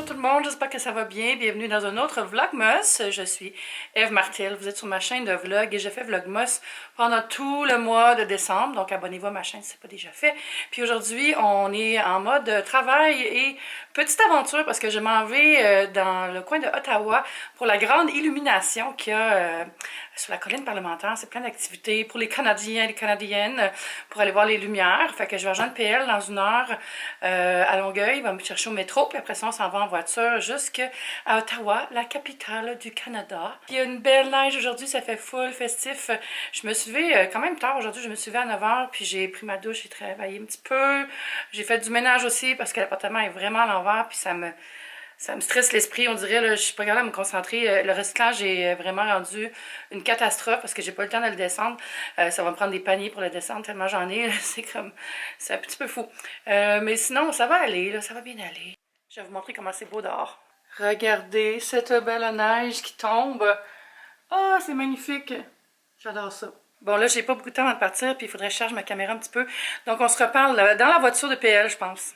Bonjour tout le monde, j'espère que ça va bien. Bienvenue dans un autre Vlogmas. Je suis Eve Martel, vous êtes sur ma chaîne de vlog et je fais Vlogmas pendant tout le mois de décembre. Donc abonnez-vous à ma chaîne si ce n'est pas déjà fait. Puis aujourd'hui, on est en mode travail et petite aventure parce que je m'en vais dans le coin de Ottawa pour la grande illumination qu'il y a sur la colline parlementaire. C'est plein d'activités pour les Canadiens et les Canadiennes pour aller voir les lumières. Fait que je vais rejoindre PL dans une heure à Longueuil. Il va me chercher au métro. Puis après ça, on s'en va en voiture jusqu'à Ottawa, la capitale du Canada. Puis il y a une belle neige aujourd'hui. Ça fait full festif. Je me suis levée quand même tard aujourd'hui. Je me suis levée à 9 h. Puis j'ai pris ma douche. J'ai travaillé un petit peu. J'ai fait du ménage aussi parce que l'appartement est vraiment à l'envers. Puis ça me stresse l'esprit, on dirait, là, je suis pas capable de me concentrer. Le recyclage est vraiment rendu une catastrophe parce que j'ai pas le temps de le descendre. Ça va me prendre des paniers pour le descendre tellement j'en ai. C'est un petit peu fou. Mais sinon, ça va aller, là, ça va bien aller. Je vais vous montrer comment c'est beau dehors. Regardez cette belle neige qui tombe. Oh, c'est magnifique. J'adore ça. Bon, là, j'ai pas beaucoup de temps avant de partir, puis il faudrait que je charge ma caméra un petit peu. Donc, on se reparle dans la voiture de PL, je pense.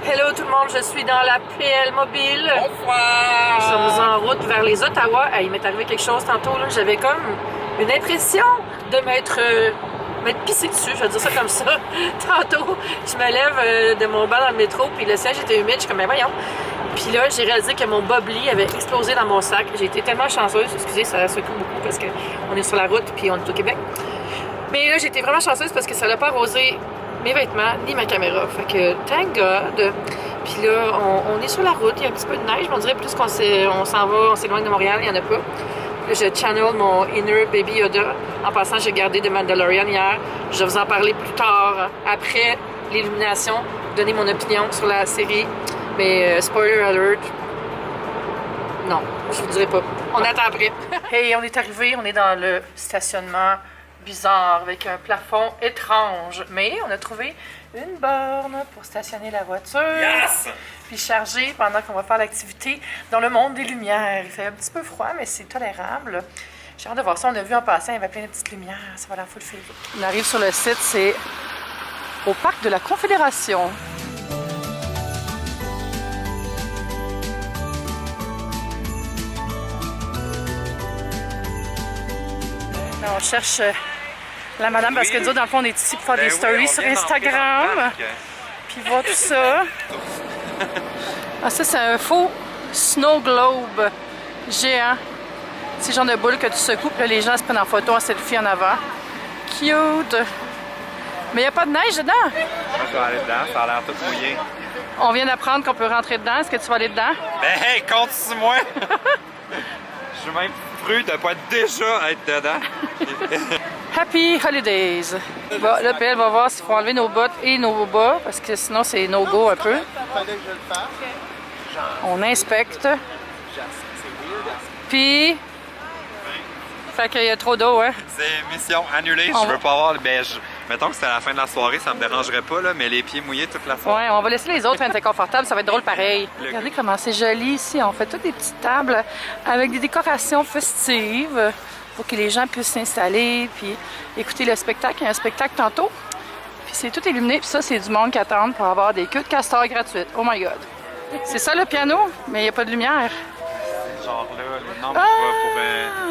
Hello tout le monde, je suis dans la PL Mobile. Bonsoir! Nous sommes en route vers les Ottawa. Il m'est arrivé quelque chose tantôt. J'avais comme une impression de m'être pissé dessus, je vais dire ça comme ça. Tantôt, je me lève de mon banc dans le métro, puis le siège était humide. Je suis comme, mais voyons. Puis là, j'ai réalisé que mon bobli avait explosé dans mon sac. J'ai été tellement chanceuse. Excusez, ça secoue beaucoup parce qu'on est sur la route, puis on est au Québec. Mais là, j'ai été vraiment chanceuse parce que ça n'a pas arrosé mes vêtements ni ma caméra. Fait que, thank God. Puis là, on est sur la route, il y a un petit peu de neige, mais on dirait plus qu'on s'en va, on s'éloigne de Montréal, il n'y en a pas. Là, je channel mon inner Baby Yoda. En passant, j'ai regardé The Mandalorian hier. Je vais vous en parler plus tard, après l'illumination, donner mon opinion sur la série. Mais spoiler alert, non, je vous dirai pas. On attend après. Hey, on est arrivé, on est dans le stationnement bizarre avec un plafond étrange. Mais on a trouvé une borne pour stationner la voiture. Yes! Puis charger pendant qu'on va faire l'activité dans le monde des lumières. Il fait un petit peu froid, mais c'est tolérable. J'ai hâte de voir ça. On a vu en passant, il y avait plein de petites lumières. Ça va la full fil. On arrive sur le site, c'est au parc de la Confédération. Là, on cherche la madame parce que nous autres, dans le fond, on est ici pour faire des stories sur Instagram. Puis voir tout ça. Ah, ça, c'est un faux snow globe géant. C'est le genre de boule que tu secoues, puis là, les gens se prennent en photo en selfie en avant. Cute! Mais il n'y a pas de neige dedans! Moi, je vais aller dedans, ça a l'air tout mouillé. On vient d'apprendre qu'on peut rentrer dedans. Est-ce que tu vas aller dedans? Ben, hey, compte sur moi! Je suis même fru de ne pas déjà être dedans. Happy Holidays! Bon, là, PL va voir s'il faut enlever nos bottes et nos bas, parce que sinon, c'est no-go un peu. On inspecte. Puis... Fait qu'il y a trop d'eau, hein? C'est mission annulée. Je veux pas avoir... Ben, mettons que c'était à la fin de la soirée, ça me dérangerait pas, là, mais les pieds mouillés toute la soirée. Ouais, on va laisser les autres être inconfortables, ça va être drôle pareil. Regardez comment c'est joli ici. On fait toutes des petites tables avec des décorations festives pour que les gens puissent s'installer puis écouter le spectacle. Il y a un spectacle tantôt. Puis c'est tout illuminé. Puis ça, c'est du monde qui attend pour avoir des queues de castor gratuites. Oh my God! C'est ça le piano, mais il n'y a pas de lumière. Genre là, le nom pour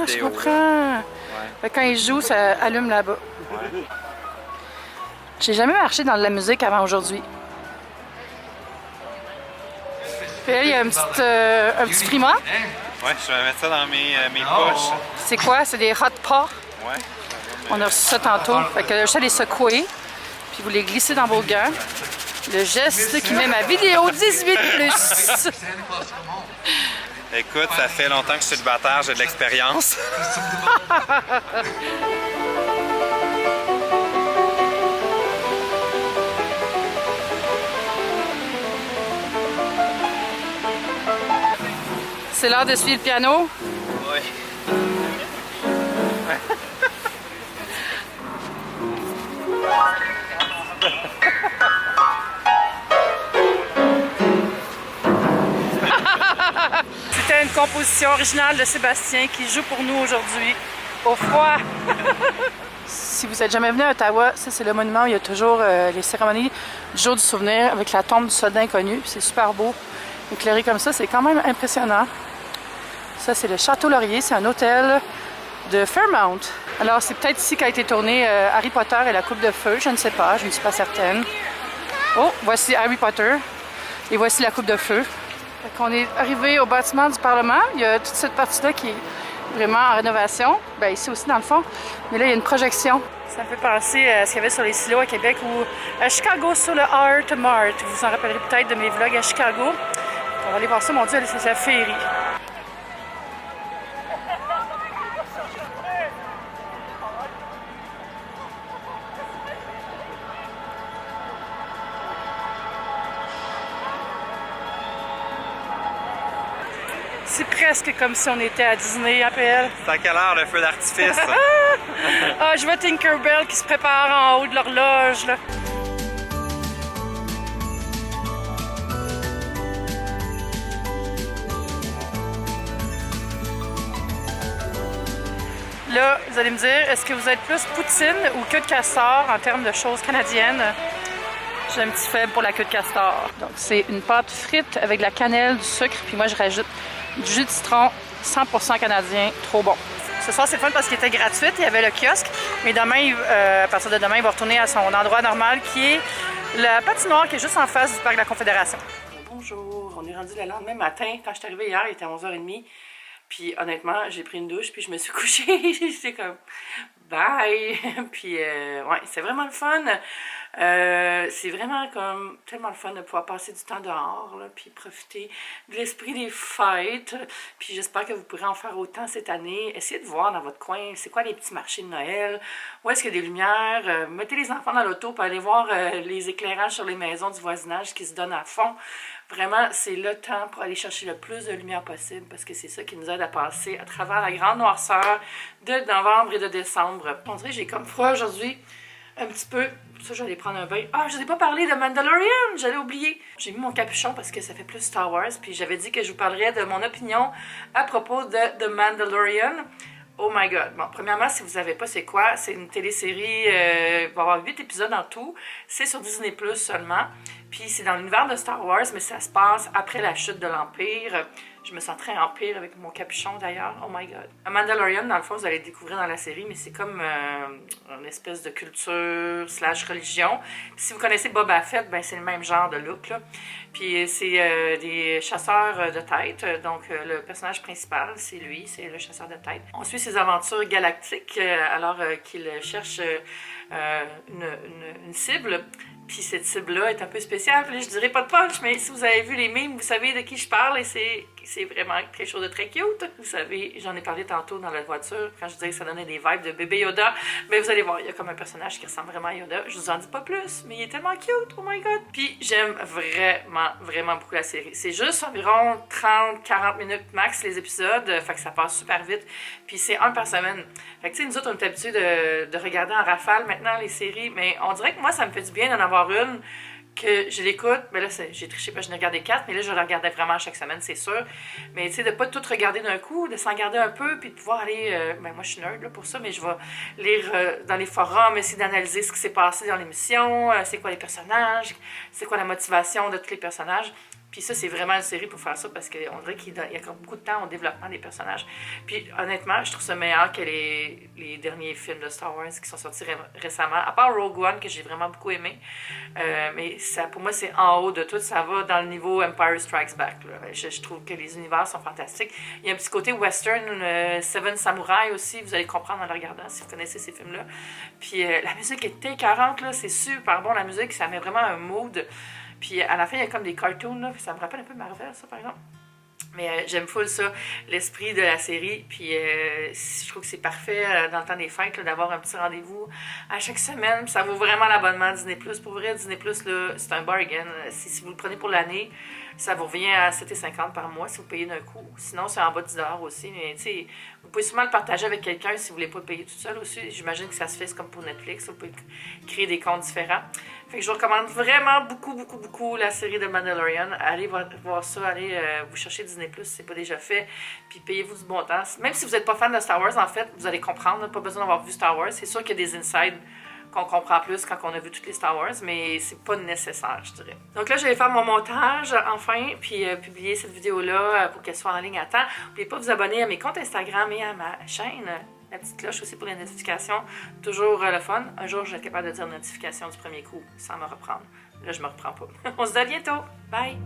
je comprends. Ouais. Quand ils jouent, ça allume là-bas. Ouais. J'ai jamais marché dans de la musique avant aujourd'hui. Puis là, il y a un petit frima. Ouais, je vais mettre ça dans mes poches. C'est quoi? C'est des hot pots. Ouais. On a reçu ça tantôt. Fait que je vais les secouer. Puis vous les glissez dans vos gants. Le geste qui met ma vidéo 18+. Écoute, ça fait longtemps que je suis célibataire, j'ai de l'expérience. C'est l'heure de suivre le piano. Oui. composition originale de Sébastien qui joue pour nous aujourd'hui au froid. Si vous n'êtes jamais venu à Ottawa, ça c'est le monument où il y a toujours les cérémonies du jour du souvenir avec la tombe du soldat inconnu. C'est super beau, éclairé comme ça, c'est quand même impressionnant. Ça c'est le Château Laurier, c'est un hôtel de Fairmount. Alors c'est peut-être ici qu'a été tourné Harry Potter et la Coupe de Feu, je ne sais pas, je ne suis pas certaine. Oh, voici Harry Potter et voici la Coupe de Feu. On est arrivé au bâtiment du Parlement, il y a toute cette partie-là qui est vraiment en rénovation. Bien, ici aussi dans le fond, mais là il y a une projection. Ça me fait penser à ce qu'il y avait sur les silos à Québec ou à Chicago sur le Art Mart. Vous vous en rappellerez peut-être de mes vlogs à Chicago. On va aller voir ça, mon Dieu, c'est la féerie. C'est presque comme si on était à Disney, appelle. C'est à quelle heure le feu d'artifice? Ah, je vois Tinkerbell qui se prépare en haut de l'horloge, là. Là, vous allez me dire, est-ce que vous êtes plus poutine ou queue de castor en termes de choses canadiennes? J'ai un petit faible pour la queue de castor. Donc, c'est une pâte frite avec de la cannelle, du sucre, puis moi, je rajoute du jus de citron 100% canadien. Trop bon. Ce soir, c'est fun parce qu'il était gratuit. Il y avait le kiosque. Mais demain, à partir de demain, il va retourner à son endroit normal qui est la patinoire qui est juste en face du parc de la Confédération. Bonjour. On est rendu le lendemain matin. Quand je suis arrivée hier, il était 11h30. Puis honnêtement, j'ai pris une douche, puis je me suis couchée. J'étais comme bye. Puis ouais, c'est vraiment le fun. C'est vraiment comme tellement le fun de pouvoir passer du temps dehors, là, puis profiter de l'esprit des fêtes. Puis j'espère que vous pourrez en faire autant cette année. Essayez de voir dans votre coin, c'est quoi les petits marchés de Noël, où est-ce qu'il y a des lumières. Mettez les enfants dans l'auto pour aller voir les éclairages sur les maisons du voisinage qui se donnent à fond. Vraiment, c'est le temps pour aller chercher le plus de lumière possible parce que c'est ça qui nous aide à passer à travers la grande noirceur de novembre et de décembre. On dirait que j'ai comme froid aujourd'hui, un petit peu. Ça, je vais aller prendre un bain. Ah, je n'ai pas parlé de Mandalorian, j'allais oublier. J'ai mis mon capuchon parce que ça fait plus Star Wars, puis j'avais dit que je vous parlerais de mon opinion à propos de The Mandalorian. Oh my god. Bon, premièrement, si vous savez pas c'est quoi, c'est une télésérie, il va y avoir 8 épisodes en tout. C'est sur Disney Plus seulement. Puis c'est dans l'univers de Star Wars, mais ça se passe après la chute de l'Empire. Je me sens très empire avec mon capuchon d'ailleurs. Oh my god. A Mandalorian, dans le fond, vous allez le découvrir dans la série, mais c'est comme une espèce de culture / religion. Puis si vous connaissez Boba Fett, ben c'est le même genre de look, là. Puis c'est des chasseurs de tête. Donc le personnage principal, c'est lui, c'est le chasseur de tête. On suit ses aventures galactiques alors qu'il cherche une cible. Puis cette cible-là est un peu spéciale. Puis là, je dirais pas de punch, mais si vous avez vu les memes, vous savez de qui je parle et c'est vraiment quelque chose de très cute. Vous savez, j'en ai parlé tantôt dans la voiture, quand je disais que ça donnait des vibes de bébé Yoda. Mais vous allez voir, il y a comme un personnage qui ressemble vraiment à Yoda. Je vous en dis pas plus, mais il est tellement cute, oh my god. Puis j'aime vraiment, vraiment beaucoup la série. C'est juste environ 30-40 minutes max les épisodes, fait que ça passe super vite. Puis c'est un par semaine. Fait que tu sais, nous autres, on est habitués de regarder en rafale maintenant les séries, mais on dirait que moi, ça me fait du bien d'en avoir une que je l'écoute, mais là j'ai triché parce que je n'ai regardé 4, mais là je la regardais vraiment chaque semaine, c'est sûr. Mais tu sais, de pas tout regarder d'un coup, de s'en garder un peu, puis de pouvoir aller, ben moi je suis nerd là, pour ça, mais je vais lire dans les forums, essayer d'analyser ce qui s'est passé dans l'émission, c'est quoi les personnages, c'est quoi la motivation de tous les personnages. Puis ça, c'est vraiment une série pour faire ça parce qu'on dirait qu'il y a encore beaucoup de temps au développement des personnages. Puis honnêtement, je trouve ça meilleur que les derniers films de Star Wars qui sont sortis récemment. À part Rogue One, que j'ai vraiment beaucoup aimé. Mais ça, pour moi, c'est en haut de tout. Ça va dans le niveau Empire Strikes Back. Là. Je trouve que les univers sont fantastiques. Il y a un petit côté western, Seven Samurai aussi. Vous allez comprendre en le regardant si vous connaissez ces films-là. Puis la musique est écœurante, là. C'est super bon, la musique. Ça met vraiment un mood. Puis à la fin, il y a comme des cartoons, là, ça me rappelle un peu Marvel, ça, par exemple. Mais j'aime full ça, l'esprit de la série. Puis je trouve que c'est parfait dans le temps des fêtes d'avoir un petit rendez-vous à chaque semaine. Puis ça vaut vraiment l'abonnement Disney+. Pour vrai, Disney+, c'est un bargain. Si vous le prenez pour l'année, ça vous revient à 7,50 par mois si vous payez d'un coup. Sinon, c'est en bas de 10 $ aussi. Mais tu sais, vous pouvez souvent le partager avec quelqu'un si vous ne voulez pas le payer tout seul aussi. J'imagine que ça se fait comme pour Netflix. Vous pouvez créer des comptes différents. Fait que je vous recommande vraiment beaucoup la série de Mandalorian. Allez voir ça, allez vous chercher Disney+, si c'est pas déjà fait, puis payez-vous du bon temps. Même si vous n'êtes pas fan de Star Wars, en fait, vous allez comprendre, là, pas besoin d'avoir vu Star Wars. C'est sûr qu'il y a des insides qu'on comprend plus quand on a vu toutes les Star Wars, mais c'est pas nécessaire, je dirais. Donc là, je vais faire mon montage, enfin, puis publier cette vidéo-là pour qu'elle soit en ligne à temps. N'oubliez pas de vous abonner à mes comptes Instagram et à ma chaîne. La petite cloche aussi pour les notifications. Toujours le fun. Un jour, je vais être capable de dire notification du premier coup sans me reprendre. Là, je me reprends pas. On se dit à bientôt. Bye!